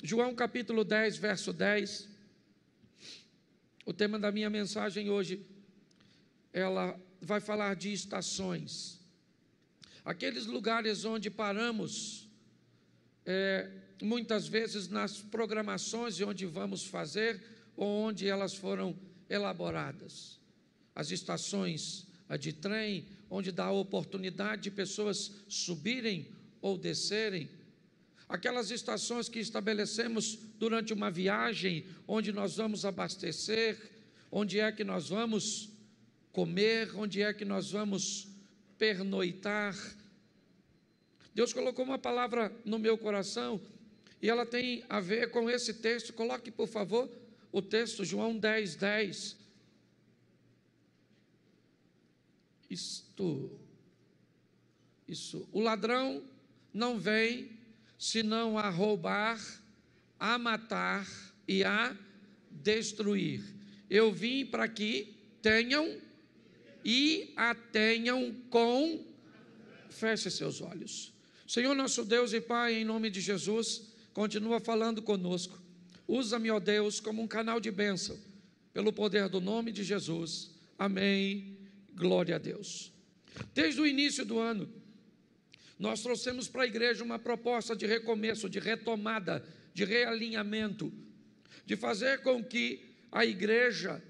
João capítulo 10, verso 10. O tema da minha mensagem hoje, ela vai falar de estações. Aqueles lugares onde paramos, muitas vezes nas programações de onde vamos fazer, ou onde elas foram elaboradas. As estações de trem, onde dá a oportunidade de pessoas subirem ou descerem. Aquelas estações que estabelecemos durante uma viagem, onde nós vamos abastecer, onde é que nós vamos comer, onde é que nós vamos pernoitar. Deus colocou uma palavra no meu coração, e ela tem a ver com esse texto. Coloque, por favor, o texto, João 10, 10. O ladrão não vem senão a roubar, a matar e a destruir. Eu vim para que tenham e a tenham com... Feche seus olhos. Senhor nosso Deus e Pai, em nome de Jesus, continua falando conosco. Usa-me, ó Deus, como um canal de bênção, pelo poder do nome de Jesus. Amém. Glória a Deus. Desde o início do ano, nós trouxemos para a igreja uma proposta de recomeço, de retomada, de realinhamento, de fazer com que a igreja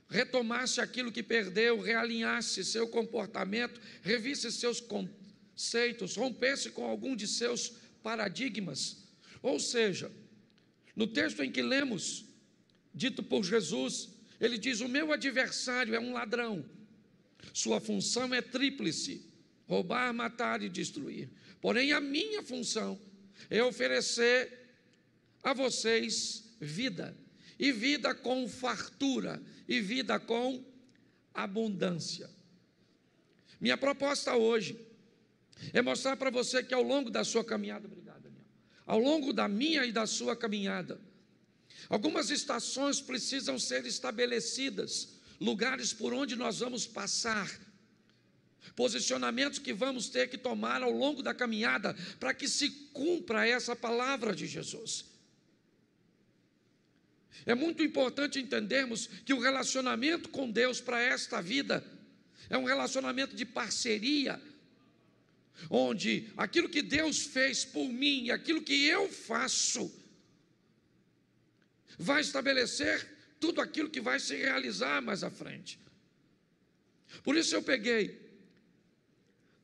retomasse aquilo que perdeu, realinhasse seu comportamento, revisse seus conceitos, rompesse com algum de seus paradigmas. Ou seja, no texto em que lemos, dito por Jesus, ele diz: o meu adversário é um ladrão, sua função é tríplice: roubar, matar e destruir. Porém, a minha função é oferecer a vocês vida, e vida com fartura, e vida com abundância. Minha proposta hoje é mostrar para você que ao longo da sua caminhada, obrigado, Daniel, ao longo da minha e da sua caminhada, algumas estações precisam ser estabelecidas, lugares por onde nós vamos passar, posicionamentos que vamos ter que tomar ao longo da caminhada, para que se cumpra essa palavra de Jesus. É muito importante entendermos que o relacionamento com Deus para esta vida é um relacionamento de parceria, onde aquilo que Deus fez por mim e aquilo que eu faço vai estabelecer tudo aquilo que vai se realizar mais à frente. Por isso eu peguei,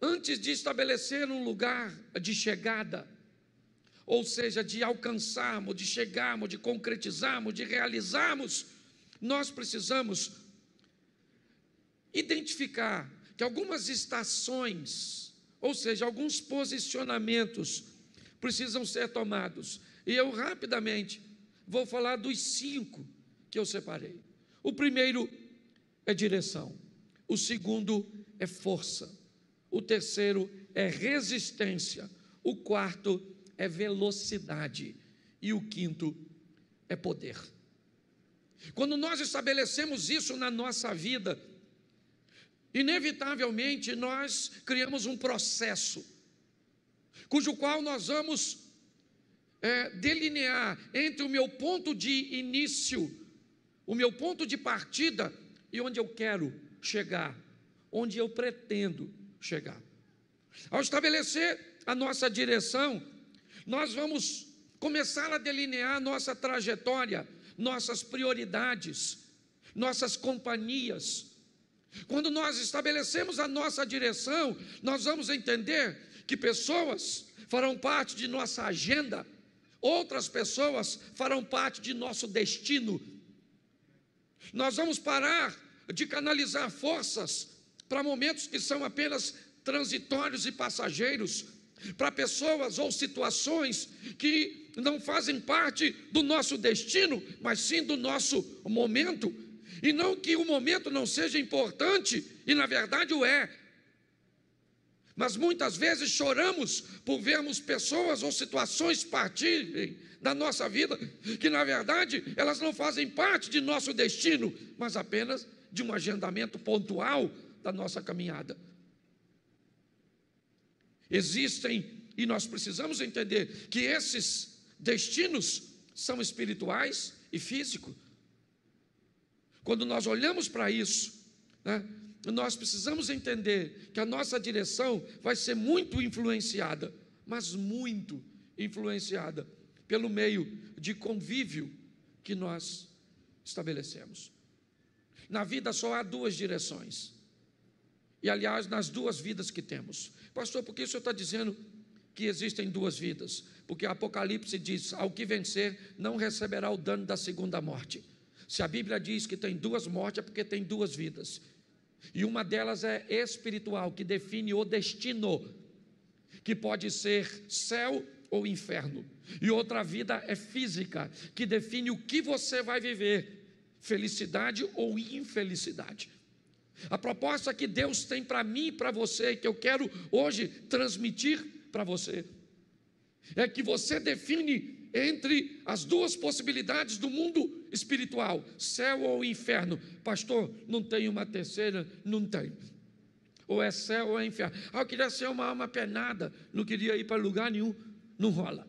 antes de estabelecer um lugar de chegada, ou seja, de alcançarmos, de chegarmos, de concretizarmos, de realizarmos, nós precisamos identificar que algumas estações, ou seja, alguns posicionamentos precisam ser tomados. E eu rapidamente vou falar dos 5 que eu separei. O primeiro é direção, o segundo é força, o terceiro é resistência, o quarto é velocidade e o quinto é poder. Quando nós estabelecemos isso na nossa vida, inevitavelmente nós criamos um processo, cujo qual nós vamos delinear entre o meu ponto de início, o meu ponto de partida e onde eu quero chegar, onde eu pretendo chegar. Ao estabelecer a nossa direção, nós vamos começar a delinear nossa trajetória, nossas prioridades, nossas companhias. Quando nós estabelecemos a nossa direção, nós vamos entender que pessoas farão parte de nossa agenda, outras pessoas farão parte de nosso destino. Nós vamos parar de canalizar forças para momentos que são apenas transitórios e passageiros, para pessoas ou situações que não fazem parte do nosso destino, mas sim do nosso momento. E não que o momento não seja importante, e na verdade o é, mas muitas vezes choramos por vermos pessoas ou situações partirem da nossa vida, que na verdade elas não fazem parte de nosso destino, mas apenas de um agendamento pontual da nossa caminhada. Existem, e nós precisamos entender que esses destinos são espirituais e físicos. Quando nós olhamos para isso, né, nós precisamos entender que a nossa direção vai ser muito influenciada, mas muito influenciada pelo meio de convívio que nós estabelecemos. Na vida só há duas direções. E, aliás, nas duas vidas que temos. Pastor, por que o senhor está dizendo que existem duas vidas? Porque Apocalipse diz: ao que vencer não receberá o dano da segunda morte. Se a Bíblia diz que tem duas mortes, é porque tem duas vidas. E uma delas é espiritual, que define o destino, que pode ser céu ou inferno. E outra vida é física, que define o que você vai viver, felicidade ou infelicidade. A proposta que Deus tem para mim e para você, que eu quero hoje transmitir para você, é que você define entre as duas possibilidades do mundo espiritual, céu ou inferno. Pastor, não tem uma terceira? Não tem. Ou é céu ou é inferno. Eu queria ser uma alma penada, não queria ir para lugar nenhum. Não rola.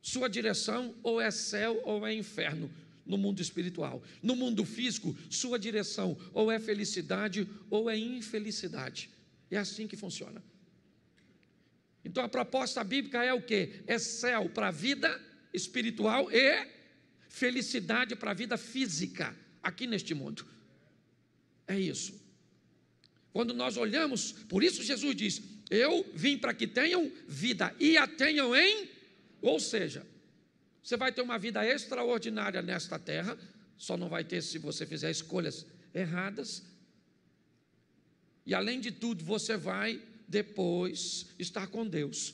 Sua direção ou é céu ou é inferno no mundo espiritual. No mundo físico, sua direção ou é felicidade ou é infelicidade. É assim que funciona. Então a proposta bíblica é o quê? É céu para a vida espiritual e felicidade para a vida física aqui neste mundo. É isso. Quando nós olhamos, por isso Jesus diz: eu vim para que tenham vida e a tenham em... Ou seja, você vai ter uma vida extraordinária nesta terra, só não vai ter se você fizer escolhas erradas. E além de tudo, você vai depois estar com Deus.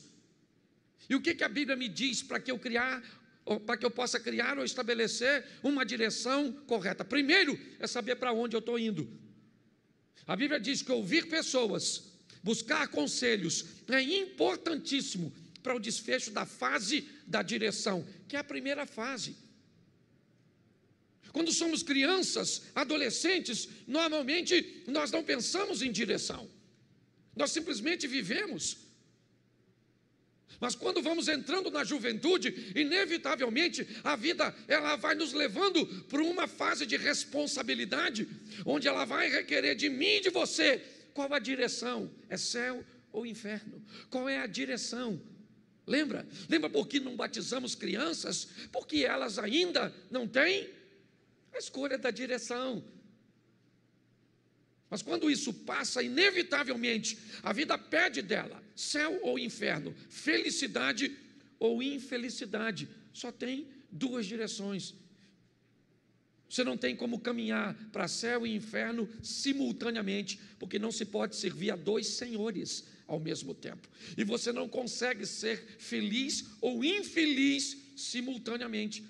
E o que a Bíblia me diz para que eu possa criar ou estabelecer uma direção correta? Primeiro é saber para onde eu estou indo. A Bíblia diz que ouvir pessoas, buscar conselhos é importantíssimo para o desfecho da fase da direção, que é a primeira fase. Quando somos crianças, adolescentes, normalmente nós não pensamos em direção, nós simplesmente vivemos. Mas quando vamos entrando na juventude, inevitavelmente a vida ela vai nos levando para uma fase de responsabilidade, onde ela vai requerer de mim e de você qual a direção, é céu ou inferno? Qual é a direção? Lembra por que não batizamos crianças? Porque elas ainda não têm a escolha da direção. Mas quando isso passa, inevitavelmente, a vida pede dela, céu ou inferno, felicidade ou infelicidade. Só tem duas direções. Você não tem como caminhar para céu e inferno simultaneamente, porque não se pode servir a dois senhores ao mesmo tempo. E você não consegue ser feliz ou infeliz simultaneamente.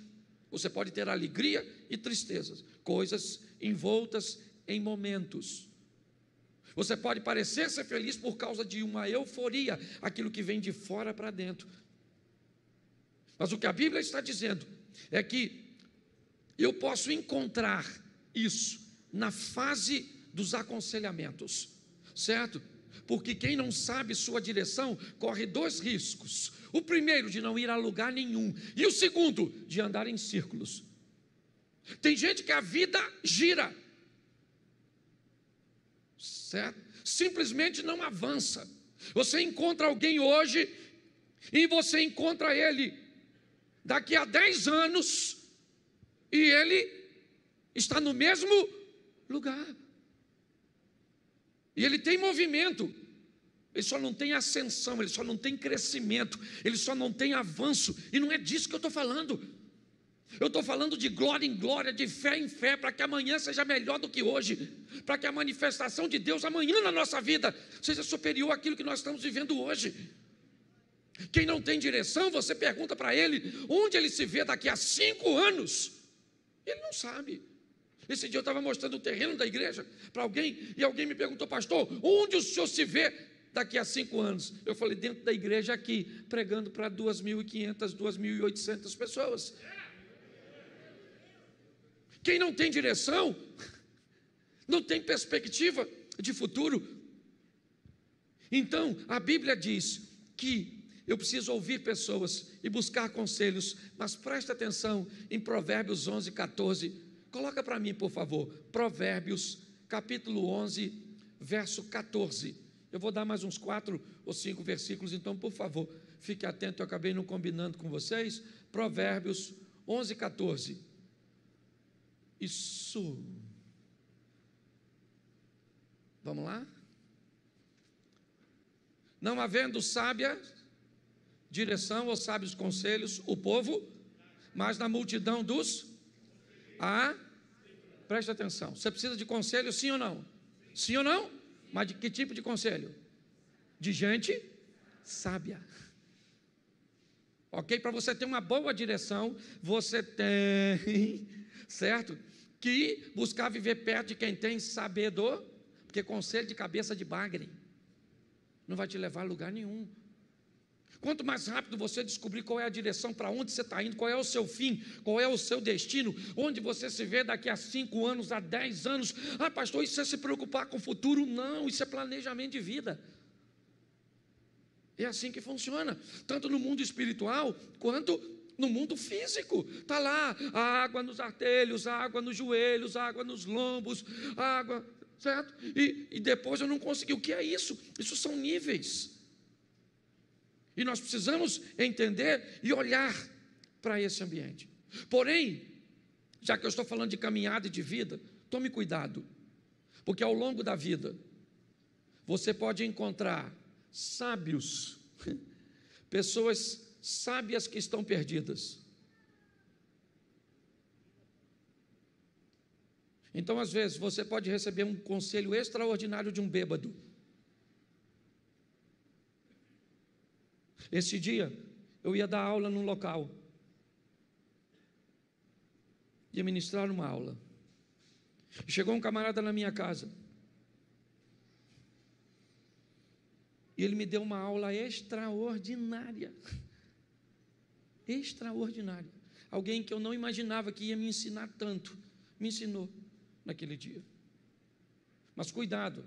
Você pode ter alegria e tristezas, coisas envoltas em momentos. Você pode parecer ser feliz por causa de uma euforia, aquilo que vem de fora para dentro. Mas o que a Bíblia está dizendo é que eu posso encontrar isso na fase dos aconselhamentos, certo? Porque quem não sabe sua direção corre dois riscos. O primeiro, de não ir a lugar nenhum, e o segundo, de andar em círculos. Tem gente que a vida gira, certo? Simplesmente não avança. Você encontra alguém hoje e você encontra ele daqui a 10 anos e ele está no mesmo lugar. E ele tem movimento, ele só não tem ascensão, ele só não tem crescimento, ele só não tem avanço. E não é disso que eu estou falando. Eu estou falando de glória em glória, de fé em fé, para que amanhã seja melhor do que hoje, para que a manifestação de Deus amanhã na nossa vida seja superior àquilo que nós estamos vivendo hoje. Quem não tem direção, você pergunta para ele onde ele se vê daqui a 5 anos, ele não sabe. Esse dia eu estava mostrando o terreno da igreja para alguém, e alguém me perguntou: pastor, onde o senhor se vê daqui a 5 anos? Eu falei: dentro da igreja aqui, pregando para 2.500, 2.800 pessoas. Quem não tem direção, não tem perspectiva de futuro. Então, a Bíblia diz que eu preciso ouvir pessoas e buscar conselhos, mas presta atenção em Provérbios 11, 14. Coloca para mim, por favor, Provérbios, capítulo 11, verso 14. Eu vou dar mais uns 4 ou 5 versículos, então, por favor, fique atento, eu acabei não combinando com vocês. Provérbios 11, 14. Isso. Vamos lá? Não havendo sábia direção ou sábios conselhos, o povo, mas na multidão dos... Preste atenção, você precisa de conselho, sim ou não? Sim ou não? Mas de que tipo de conselho? De gente sábia. Ok? Para você ter uma boa direção, você tem, certo? Que buscar viver perto de quem tem sabedoria, porque conselho de cabeça de bagre não vai te levar a lugar nenhum. Quanto mais rápido você descobrir qual é a direção, para onde você está indo, qual é o seu fim, qual é o seu destino, onde você se vê daqui a 5 anos, a 10 anos. Pastor, isso é se preocupar com o futuro? Não, isso é planejamento de vida. É assim que funciona, tanto no mundo espiritual, quanto no mundo físico. Está lá, a água nos artelhos, a água nos joelhos, a água nos lombos, a água, certo? E depois eu não consegui. O que é isso? Isso são níveis. E nós precisamos entender e olhar para esse ambiente. Porém, já que eu estou falando de caminhada e de vida, tome cuidado, porque ao longo da vida, você pode encontrar sábios, pessoas sábias que estão perdidas. Então, às vezes, você pode receber um conselho extraordinário de um bêbado. Esse dia, eu ia dar aula num local, ia ministrar uma aula, e chegou um camarada na minha casa, e ele me deu uma aula extraordinária, alguém que eu não imaginava que ia me ensinar tanto, me ensinou naquele dia. Mas cuidado,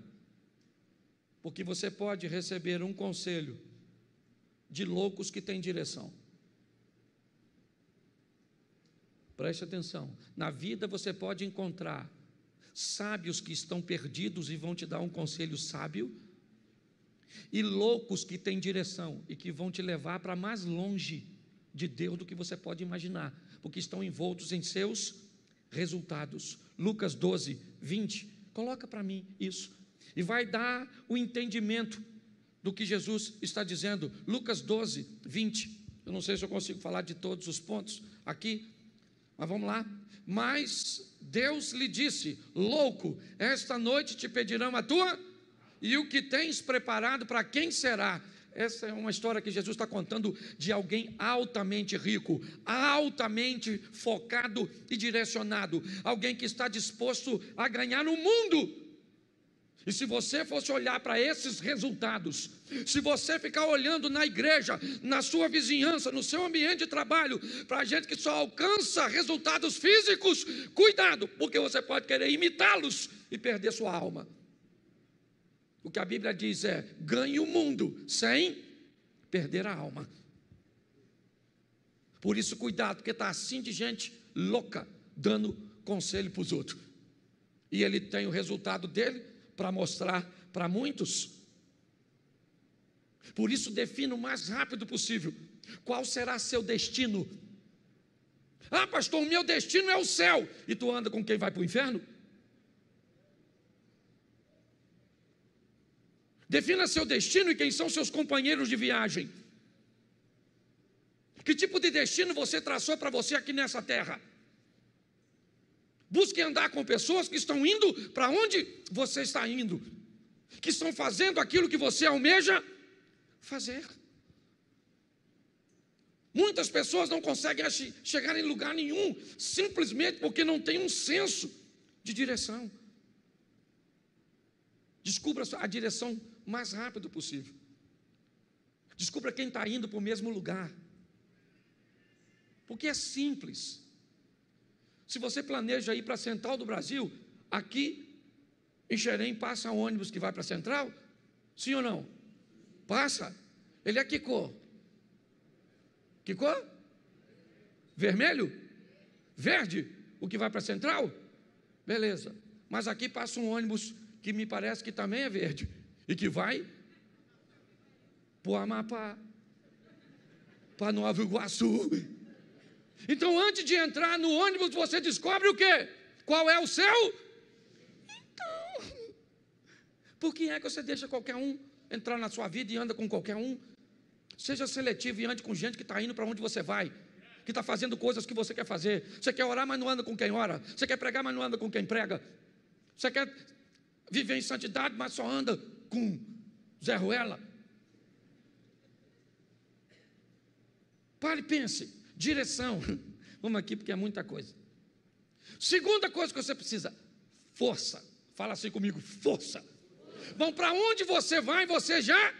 porque você pode receber um conselho de loucos que têm direção. Preste atenção, na vida você pode encontrar sábios que estão perdidos e vão te dar um conselho sábio, e loucos que têm direção e que vão te levar para mais longe de Deus do que você pode imaginar, porque estão envoltos em seus resultados. Lucas 12, 20, coloca para mim isso, e vai dar o entendimento do que Jesus está dizendo. Lucas 12, 20, eu não sei se eu consigo falar de todos os pontos aqui, mas vamos lá. Mas Deus lhe disse: louco, esta noite te pedirão a tua, e o que tens preparado para quem será? Essa é uma história que Jesus está contando de alguém altamente rico, altamente focado e direcionado, alguém que está disposto a ganhar o mundo. E se você fosse olhar para esses resultados, se você ficar olhando na igreja, na sua vizinhança, no seu ambiente de trabalho, para gente que só alcança resultados físicos, cuidado, porque você pode querer imitá-los e perder sua alma. O que a Bíblia diz é: ganhe o mundo sem perder a alma. Por isso, cuidado, porque está assim de gente louca, dando conselho para os outros, e ele tem o resultado dele para mostrar para muitos. Por isso, defina o mais rápido possível qual será seu destino. Pastor, o meu destino é o céu, e tu anda com quem vai para o inferno? Defina seu destino e quem são seus companheiros de viagem. Que tipo de destino você traçou para você aqui nessa terra? Busque andar com pessoas que estão indo para onde você está indo, que estão fazendo aquilo que você almeja fazer. Muitas pessoas não conseguem chegar em lugar nenhum, simplesmente porque não tem um senso de direção. Descubra a direção mais rápido possível. Descubra quem está indo para o mesmo lugar, porque é simples. Se você planeja ir para a Central do Brasil, aqui em Xerém passa ônibus que vai para a Central? Sim ou não? Passa. Ele é que cor? Que cor? Vermelho? Verde? O que vai para a Central? Beleza. Mas aqui passa um ônibus que me parece que também é verde e que vai para o Amapá, para Nova Iguaçu. Então, antes de entrar no ônibus, você descobre o quê? Qual é o seu? Então, por que é que você deixa qualquer um entrar na sua vida e anda com qualquer um? Seja seletivo e ande com gente que está indo para onde você vai, que está fazendo coisas que você quer fazer. Você quer orar, mas não anda com quem ora. Você quer pregar, mas não anda com quem prega. Você quer viver em santidade, mas só anda com Zé Ruela. Pare e pense. Direção. Vamos aqui porque é muita coisa. Segunda coisa que você precisa: força. Fala assim comigo: força. Bom, para onde você vai, você já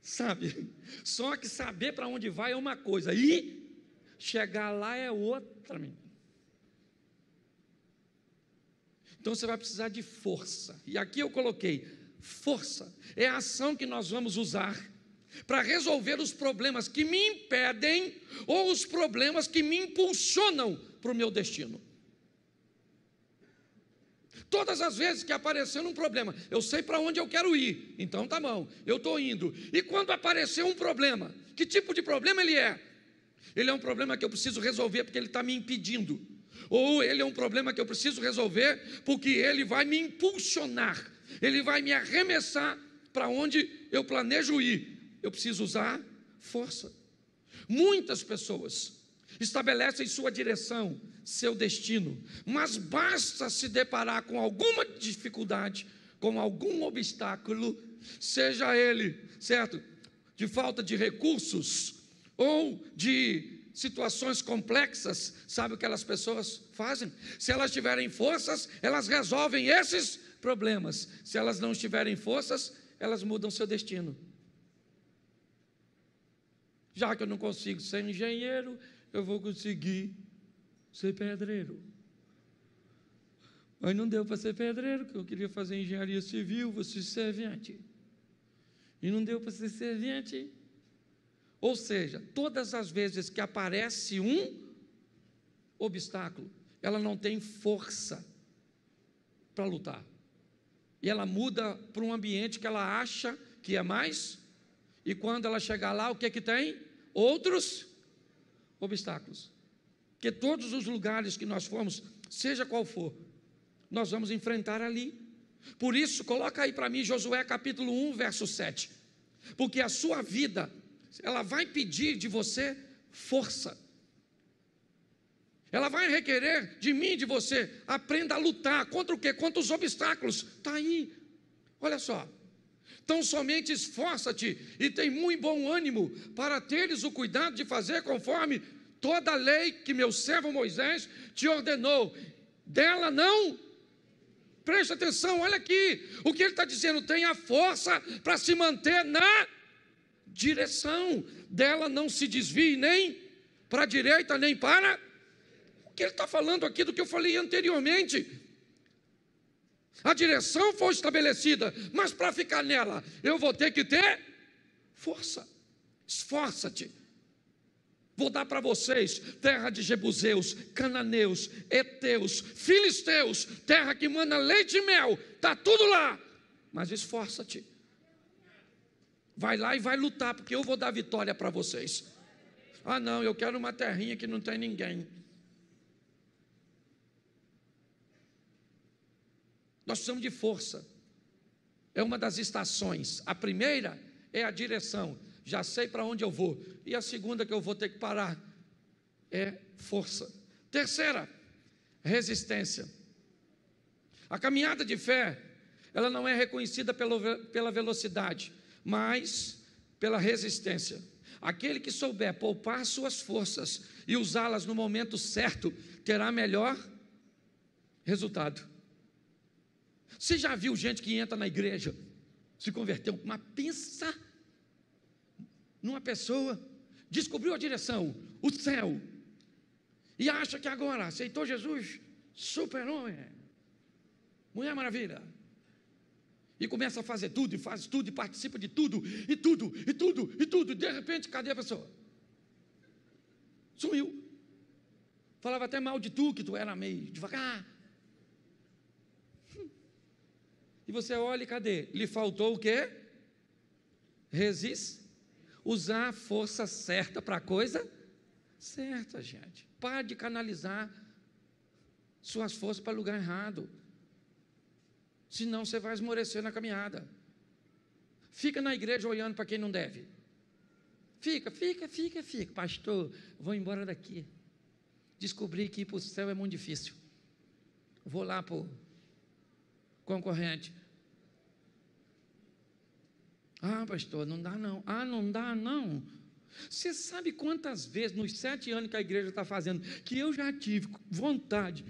sabe. Só que saber para onde vai é uma coisa, e chegar lá é outra. Então você vai precisar de força. E aqui eu coloquei: força é a ação que nós vamos usar para resolver os problemas que me impedem ou os problemas que me impulsionam para o meu destino. Todas as vezes que aparecer um problema, eu sei para onde eu quero ir, então tá bom, eu estou indo. E quando aparecer um problema, que tipo de problema ele é? Ele é um problema que eu preciso resolver porque ele está me impedindo, ou ele é um problema que eu preciso resolver porque ele vai me impulsionar, ele vai me arremessar para onde eu planejo ir. Eu preciso usar força. Muitas pessoas estabelecem sua direção, seu destino, mas basta se deparar com alguma dificuldade, com algum obstáculo, seja ele, certo, de falta de recursos ou de situações complexas. Sabe o que aquelas pessoas fazem? Se elas tiverem forças, elas resolvem esses problemas. Se elas não tiverem forças, elas mudam seu destino. Já que eu não consigo ser engenheiro, eu vou conseguir ser pedreiro. Mas não deu para ser pedreiro, porque eu queria fazer engenharia civil, vou ser servente. E não deu para ser servente. Ou seja, todas as vezes que aparece um obstáculo, ela não tem força para lutar. E ela muda para um ambiente que ela acha que é mais. E quando ela chegar lá, o que que tem? Outros obstáculos. Porque todos os lugares que nós formos, seja qual for, nós vamos enfrentar ali. Por isso, coloca aí para mim Josué capítulo 1, verso 7. Porque a sua vida, ela vai pedir de você força. Ela vai requerer de mim, de você, aprenda a lutar. Contra o quê? Contra os obstáculos. Está aí. Olha só. Então somente esforça-te e tem muito bom ânimo para teres o cuidado de fazer conforme toda a lei que meu servo Moisés te ordenou. Dela não, preste atenção, olha aqui, o que ele está dizendo: tenha força para se manter na direção, dela não se desvie nem para a direita nem para... O que ele está falando aqui do que eu falei anteriormente. A direção foi estabelecida, mas para ficar nela, eu vou ter que ter força. Esforça-te. Vou dar para vocês terra de jebuseus, cananeus, heteus, filisteus, terra que mana leite e mel, está tudo lá. Mas esforça-te. Vai lá e vai lutar, porque eu vou dar vitória para vocês. Ah não, eu quero uma terrinha que não tem ninguém. Nós precisamos de força. É uma das estações. A primeira é a direção. Já sei para onde eu vou. E a segunda que eu vou ter que parar é força. Terceira, resistência. A caminhada de fé, ela não é reconhecida pela velocidade, mas pela resistência. Aquele que souber poupar suas forças e usá-las no momento certo, terá melhor resultado. Você já viu gente que entra na igreja, se converteu, mas pensa numa pessoa, descobriu a direção, o céu, e acha que agora aceitou Jesus, super-homem, Mulher Maravilha, e começa a fazer tudo, e faz tudo, e participa de tudo, e de repente, cadê a pessoa? Sumiu. Falava até mal de tu, que tu era meio devagar. E você olha e cadê? Lhe faltou o quê? Resiste. Usar a força certa para a coisa certa, gente. Pare de canalizar suas forças para lugar errado. Senão você vai esmorecer na caminhada. Fica na igreja olhando para quem não deve. Fica. Pastor, vou embora daqui. Descobri que ir para o céu é muito difícil. Vou lá para o concorrente. Ah, pastor, não dá não. Ah, não dá não. Você sabe quantas vezes, nos 7 anos que a igreja está fazendo, que eu já tive vontade.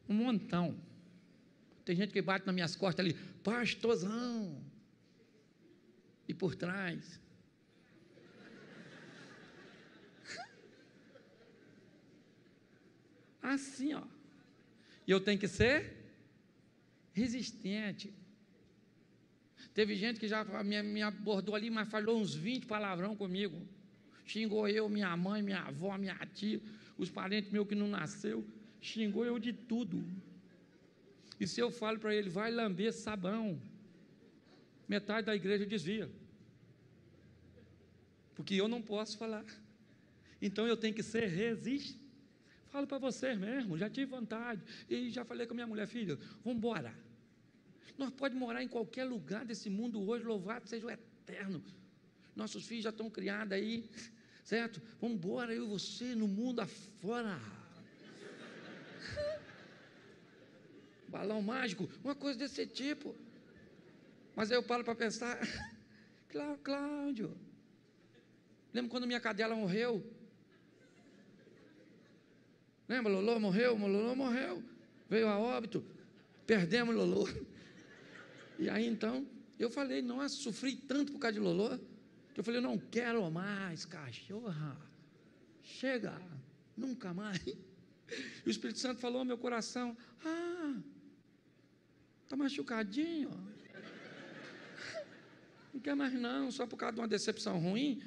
Um montão. Tem gente que bate nas minhas costas ali, pastorzão. E por trás. Assim, ó. E eu tenho que ser resistente. Teve gente que já me abordou ali, mas falou uns 20 palavrão comigo. Xingou eu, minha mãe, minha avó, minha tia, os parentes meus que não nasceu. Xingou eu de tudo. E se eu falo para ele, vai lamber sabão, metade da igreja desvia. Porque eu não posso falar. Então eu tenho que ser resistente. Falo para vocês mesmo, já tive vontade. E já falei com a minha mulher, filha, vamos embora. Nós podemos morar em qualquer lugar desse mundo hoje, louvado seja o Eterno. Nossos filhos já estão criados aí, certo? Vamos embora, eu e você, no mundo afora. Balão mágico, uma coisa desse tipo. Mas aí eu paro para pensar, Cláudio, lembra quando minha cadela morreu? Lembra, Lolô morreu? Lolô morreu, veio a óbito, perdemos Lolô. E aí então, eu falei, nossa, sofri tanto por causa de Lolô, que eu falei, não quero mais cachorra, chega, nunca mais. E o Espírito Santo falou ao meu coração, está machucadinho, não quer mais não, só por causa de uma decepção ruim,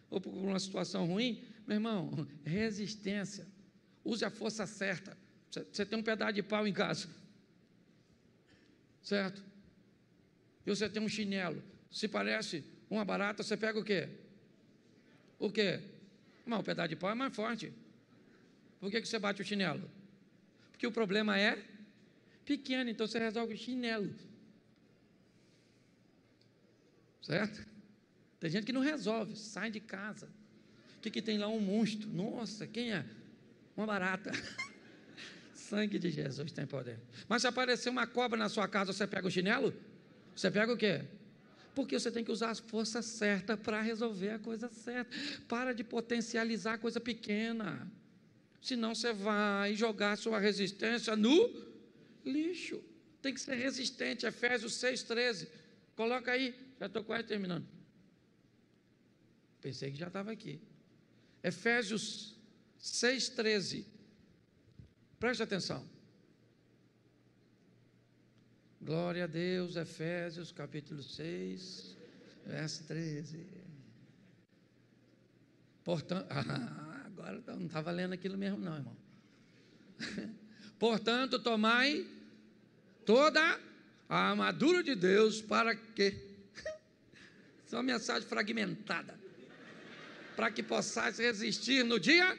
ou por uma situação ruim. Meu irmão, resistência, use a força certa. Você tem um pedaço de pau em casa, certo? E você tem um chinelo, se parece uma barata, você pega o quê? O quê? Mas o pedaço de pau é mais forte. Por que você bate o chinelo? Porque o problema é pequeno, então você resolve o chinelo, certo? Tem gente que não resolve, sai de casa. O que tem lá? Um monstro. Nossa, quem é? Uma barata. Sangue de Jesus tem poder. Mas se aparecer uma cobra na sua casa, você pega o chinelo? Você pega o quê? Porque você tem que usar as forças certas para resolver a coisa certa. Para de potencializar a coisa pequena. Senão você vai jogar a sua resistência no lixo. Tem que ser resistente. Efésios 6,13. Coloca aí. Já estou quase terminando. Pensei que já estava aqui. Efésios 6,13. Preste atenção. Glória a Deus, Efésios capítulo 6, verso 13. Portanto, agora não estava lendo aquilo mesmo não, irmão. Portanto, tomai toda a armadura de Deus para que... Isso é uma mensagem fragmentada. Para que possais resistir no dia...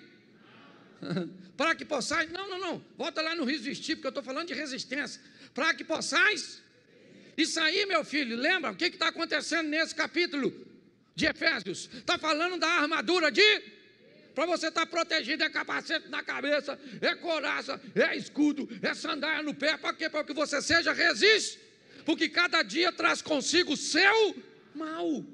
Para que possais... Não. Volta lá no resistir, porque eu estou falando de resistência. Para que possais... Isso aí, meu filho, lembra? O que está acontecendo nesse capítulo de Efésios? Está falando da armadura de... Para você estar protegido, é capacete na cabeça, é couraça, é escudo, é sandália no pé. Para quê? Para que você seja resiste. Porque cada dia traz consigo o seu mal.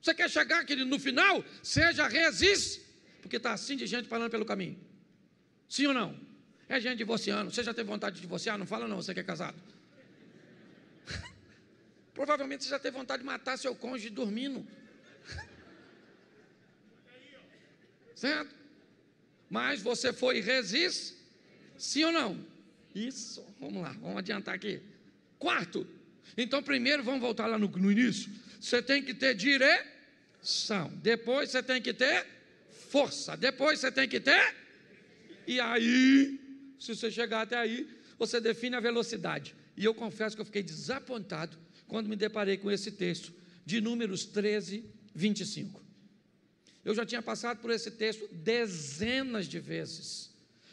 Você quer chegar, querido, no final? Seja resiste. Porque está assim de gente falando pelo caminho. Sim ou não? É gente divorciando. Você já teve vontade de divorciar? Não fala não, você que é casado. Provavelmente você já teve vontade de matar seu cônjuge dormindo. Certo? Mas você foi resiste. Sim ou não? Isso, vamos lá, vamos adiantar aqui. Quarto, então primeiro vamos voltar lá no início. Você tem que ter direção, depois você tem que ter força, depois você tem que ter... E aí, se você chegar até aí, você define a velocidade. E eu confesso que eu fiquei desapontado quando me deparei com esse texto de Números 13, 25. Eu já tinha passado por esse texto dezenas de vezes,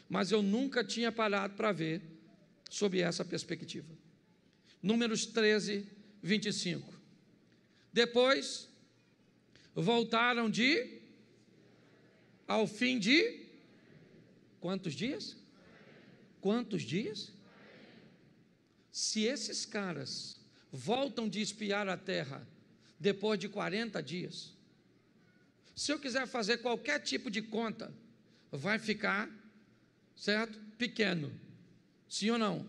mas eu nunca tinha parado para ver sob essa perspectiva. Números 13, 25. Depois, voltaram ao fim de quantos dias? Quantos dias? Se esses caras voltam de espiar a terra depois de 40 dias, se eu quiser fazer qualquer tipo de conta, vai ficar, certo? Pequeno. Sim ou não?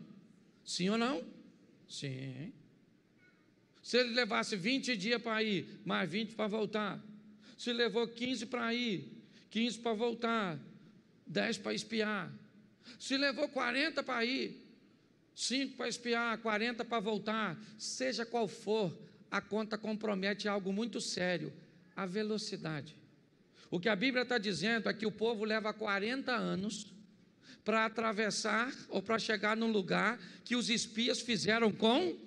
Sim ou não? Sim. Se ele levasse 20 dias para ir, mais 20 para voltar. Se levou 15 para ir, 15 para voltar, 10 para espiar. Se levou 40 para ir, 5 para espiar, 40 para voltar, seja qual for, a conta compromete algo muito sério, a velocidade. O que a Bíblia está dizendo é que o povo leva 40 anos para atravessar ou para chegar num lugar que os espias fizeram com...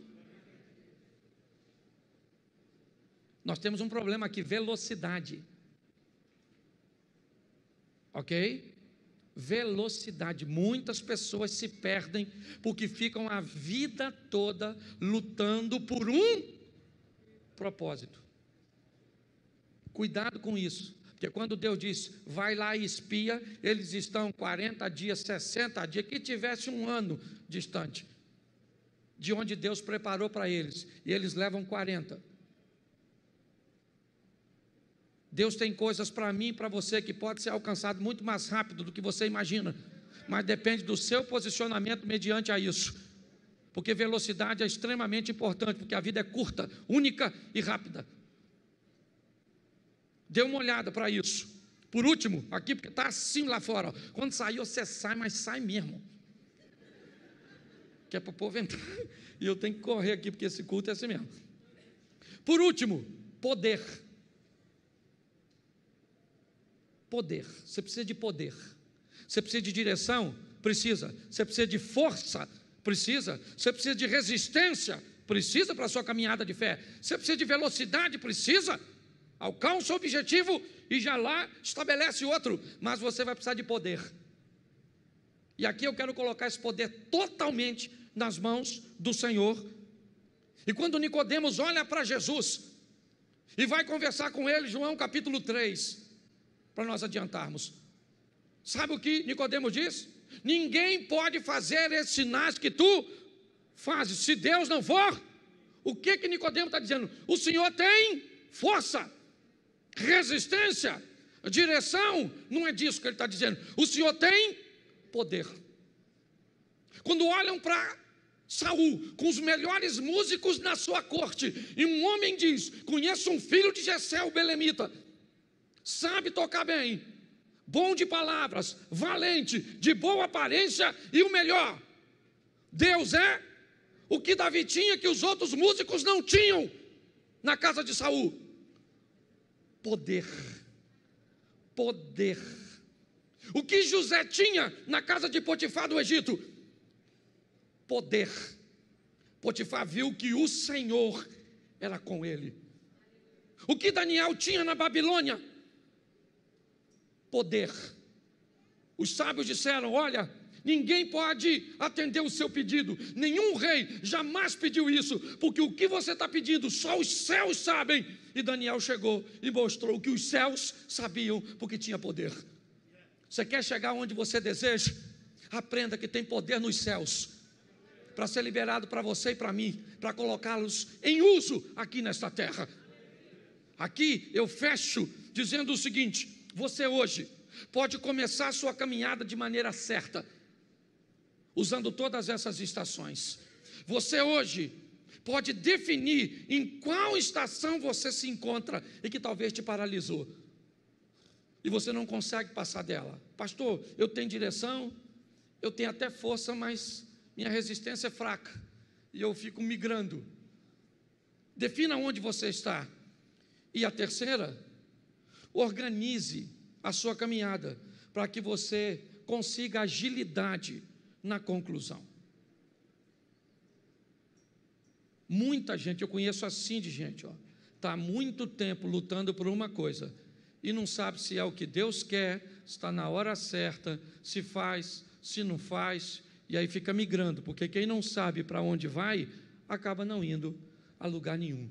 Nós temos um problema aqui, velocidade. Ok? Velocidade. Muitas pessoas se perdem porque ficam a vida toda lutando por um propósito. Cuidado com isso, porque quando Deus diz, vai lá e espia, eles estão 40 dias, 60 dias, que tivesse um ano distante de onde Deus preparou para eles, e eles levam 40. Deus tem coisas para mim e para você que pode ser alcançado muito mais rápido do que você imagina, mas depende do seu posicionamento mediante a isso, porque velocidade é extremamente importante, porque a vida é curta, única e rápida. Dê uma olhada para isso. Por último, aqui, porque está assim lá fora, ó. Quando sair você sai, mas sai mesmo, que é para o povo entrar, e eu tenho que correr aqui, porque esse culto é assim mesmo. Por último, poder. Poder, você precisa de poder. Você precisa de direção? Precisa. Você precisa de força? Precisa. Você precisa de resistência? Precisa para a sua caminhada de fé. Você precisa de velocidade? Precisa. Alcança o objetivo e já lá estabelece outro, mas você vai precisar de poder. E aqui eu quero colocar esse poder totalmente nas mãos do Senhor. E quando Nicodemos olha para Jesus e vai conversar com ele, João capítulo 3, para nós adiantarmos, sabe o que Nicodemos diz? Ninguém pode fazer esses sinais que tu fazes, se Deus não for. O que Nicodemos está dizendo? O Senhor tem força, resistência, direção. Não é disso que ele está dizendo. O Senhor tem poder. Quando olham para Saul, com os melhores músicos na sua corte, e um homem diz, conheço um filho de Jessé, o belemita, sabe tocar bem, bom de palavras, valente, de boa aparência, e o melhor, Deus é o que Davi tinha que os outros músicos não tinham na casa de Saul: poder. Poder. O que José tinha na casa de Potifar do Egito? Poder. Potifar viu que o Senhor era com ele. O que Daniel tinha na Babilônia? Poder. Os sábios disseram: olha, ninguém pode atender o seu pedido, nenhum rei jamais pediu isso, porque o que você está pedindo só os céus sabem. E Daniel chegou e mostrou que os céus sabiam, porque tinha poder. Você quer chegar onde você deseja? Aprenda que tem poder nos céus para ser liberado para você e para mim, para colocá-los em uso aqui nesta terra. Aqui eu fecho dizendo o seguinte: você hoje pode começar a sua caminhada de maneira certa, usando todas essas estações. Você hoje pode definir em qual estação você se encontra e que talvez te paralisou, e você não consegue passar dela. Pastor, eu tenho direção, eu tenho até força, mas minha resistência é fraca, e eu fico migrando. Defina onde você está. E a terceira, organize a sua caminhada, para que você consiga agilidade na conclusão. Muita gente, eu conheço assim de gente, está há muito tempo lutando por uma coisa, e não sabe se é o que Deus quer, se está na hora certa, se faz, se não faz, e aí fica migrando, porque quem não sabe para onde vai, acaba não indo a lugar nenhum.